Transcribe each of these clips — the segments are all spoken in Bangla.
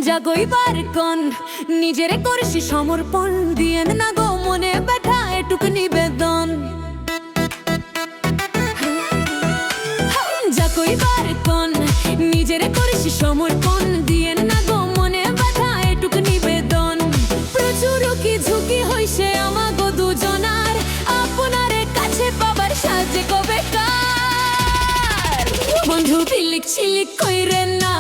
জাগইবার কোন নিজেরে করছি সমর্পণ, দিয়েন না গো মনে ব্যথা এটুকু নিবেদন। জাগইবার কোন নিজেরে করছি সমর্পণ, দিয়েন না গো মনে ব্যথা এটুকু নিবেদন। প্রচুর কি ঝুঁকি হইছে আমাগো দুজনার, আপনারে কাছে পাবার সাজে কবে কার। বন্ধু পিলিক ছিলিক কইরেন না,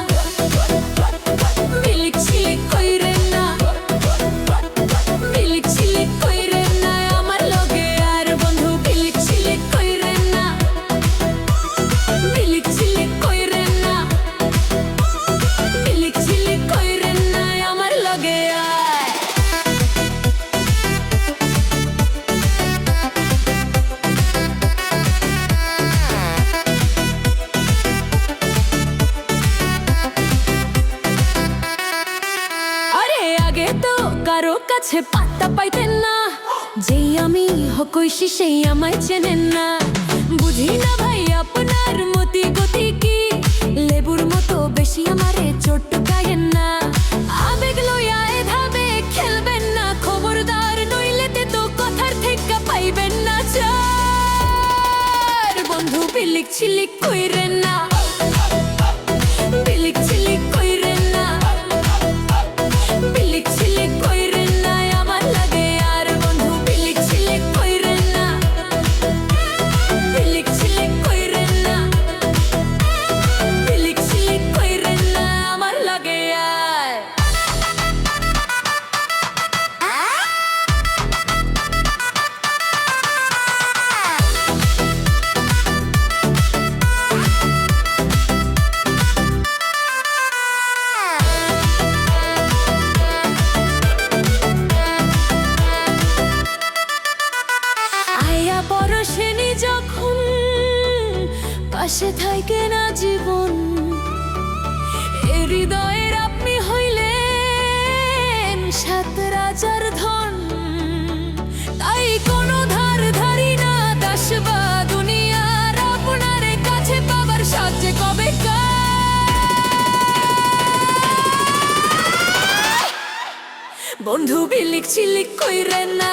কারো কাছে পাত্তা পাইতেন না, যেই আমি হকইছি সেই আমায় চেনেন না। বুঝি না ভাই আপনার মতি গতি কি, লেবুর মতো বেশি আমারে চোট গায়েন না। আবেগ লইয়া এভাবে খেলবেন না, খবরদার নইলেতে তো কথার থেকে পাইবেন না ছাড়। বন্ধু পিলিক ছিলিক কইরেন না, পিলিক ছিলিক কইরেন না, পিলিক ছিলিক কইরেন না আমার লাগে আর। বন্ধু পিলিক ছিলিক কইরেন না, পিলিক ছিলিক কইরেন না, পিলিক ছিলিক কইরেন না আমার লাগে আর। পরশেনি যখন পাশে থাকে না জীবন, এ হৃদয়ের আপনি হইলেন সাত রাজার ধন। তাই কোনো ধার ধারি না দাস বা দুনিয়ার, আপনার কাছে পাবার সাজে কবে কার। বন্ধু বিলিক ছিলিক কইরেন না।